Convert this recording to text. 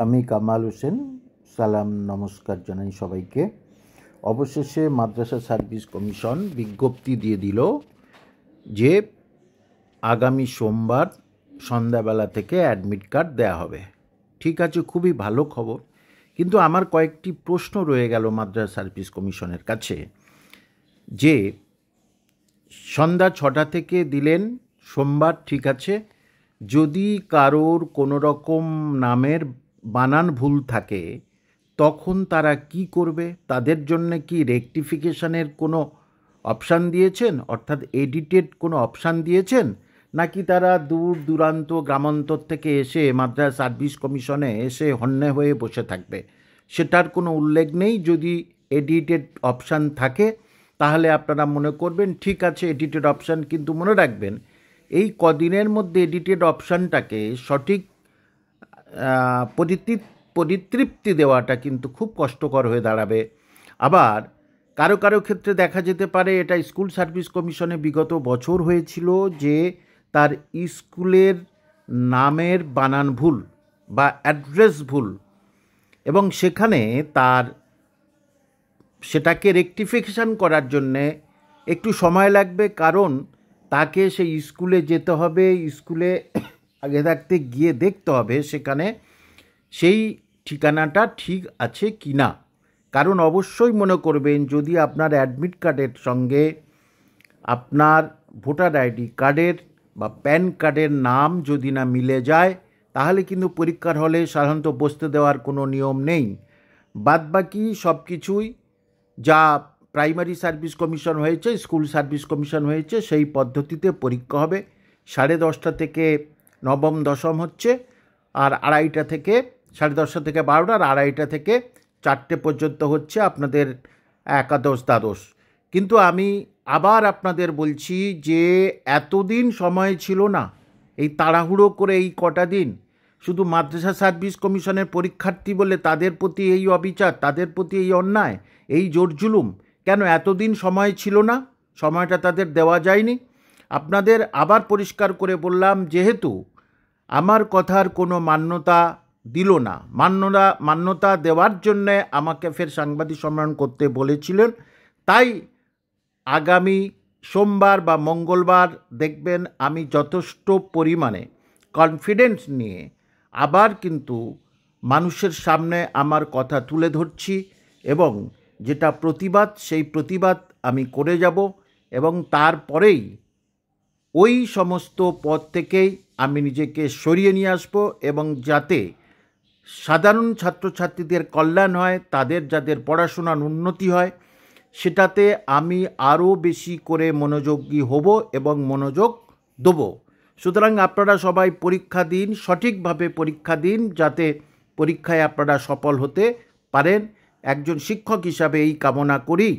আমি কামাল হোসেন। সালাম নমস্কার জানাই সবাইকে। অবশেষে মাদ্রাসা সার্ভিস কমিশন বিজ্ঞপ্তি দিয়ে দিল যে আগামী সোমবার সন্ধ্যাবেলা থেকে অ্যাডমিট কার্ড দেয়া হবে। ঠিক আছে, খুবই ভালো খবর, কিন্তু আমার কয়েকটি প্রশ্ন রয়ে গেল মাদ্রাসা সার্ভিস কমিশনের কাছে। যে সন্ধ্যা 6টা থেকে দিলেন সোমবার, ঠিক আছে, যদি কারোর কোনো রকম নামের বানান ভুল থাকে তখন তারা কি করবে? তাদের জন্য কি রেকটিফিকেশনের কোনো অপশান দিয়েছেন, অর্থাৎ এডিটেড কোনো অপশান দিয়েছেন, নাকি তারা দূর দূরান্ত গ্রামান্তর থেকে এসে মাদ্রাসা সার্ভিস কমিশনে এসে হন্যে হয়ে বসে থাকবে? সেটার কোনো উল্লেখ নেই। যদি এডিটেড অপশান থাকে তাহলে আপনারা মনে করবেন ঠিক আছে এডিটেড অপশান, কিন্তু মনে রাখবেন এই কদিনের মধ্যে এডিটেড অপশানটাকে সঠিক পরিতৃপ্তি দেওয়াটা কিন্তু খুব কষ্টকর হয়ে দাঁড়াবে। আবার কারো কারো ক্ষেত্রে দেখা যেতে পারে, এটা স্কুল সার্ভিস কমিশনে বিগত বছর হয়েছিল, যে তার স্কুলের নামের বানান ভুল বা অ্যাড্রেস ভুল, এবং সেখানে তার সেটাকে রেকটিফিকেশান করার জন্যে একটু সময় লাগবে, কারণ তাকে সেই স্কুলে যেতে হবে, স্কুলে আগে থাকতে গিয়ে দেখতে হবে সেখানে সেই ঠিকানাটা ঠিক আছে কি না। কারণ অবশ্যই মনে করবেন, যদি আপনার অ্যাডমিট কার্ডের সঙ্গে আপনার ভোটার আইডি কার্ডের বা প্যান কার্ডের নাম যদি না মিলে যায় তাহলে কিন্তু পরীক্ষার হলে সাধারণত বসতে দেওয়ার কোনো নিয়ম নেই। বাদবাকি সব কিছুই যা প্রাইমারি সার্ভিস কমিশন হয়েছে, স্কুল সার্ভিস কমিশন হয়েছে, সেই পদ্ধতিতে পরীক্ষা হবে। 10:30 থেকে নবম দশম হচ্ছে, আর 2:30 থেকে 10:30 থেকে 12টা, আর 2:30 থেকে 4টে পর্যন্ত হচ্ছে আপনাদের একাদশ দ্বাদশ। কিন্তু আমি আবার আপনাদের বলছি যে এতদিন সময় ছিল না, এই তাড়াহুড়ো করে এই কটা দিন শুধু মাদ্রাসা সার্ভিস কমিশনের পরীক্ষার্থী বলে তাদের প্রতি এই অবিচার, তাদের প্রতি এই অন্যায়, এই জোর জুলুম কেন? এতদিন সময় ছিল না, সময়টা তাদের দেওয়া যায়নি? আপনাদের আবার পরিষ্কার করে বললাম, যেহেতু আমার কথার কোনো মান্যতা দিল না, মান্যতা দেওয়ার জন্যে আমাকে ফের সাংবাদিক সম্মেলন করতে বলেছিলেন, তাই আগামী সোমবার বা মঙ্গলবার দেখবেন আমি যথেষ্ট পরিমাণে কনফিডেন্স নিয়ে আবার কিন্তু মানুষের সামনে আমার কথা তুলে ধরছি, এবং যেটা প্রতিবাদ সেই প্রতিবাদ আমি করে যাব, এবং তারপরেই ওই সমস্ত পদ থেকেই আমি নিজেকে সরিয়ে নিয়ে আসব, এবং যাতে সাধারণ ছাত্রছাত্রীদের কল্যাণ হয়, তাদের যাদের পড়াশোনার উন্নতি হয়, সেটাতে আমি আরও বেশি করে মনোযোগী হব এবং মনোযোগ দেব। সুতরাং আপনারা সবাই পরীক্ষা দিন, সঠিকভাবে পরীক্ষা দিন, যাতে পরীক্ষায় আপনারা সফল হতে পারেন। একজন শিক্ষক হিসাবে এই কামনা করি।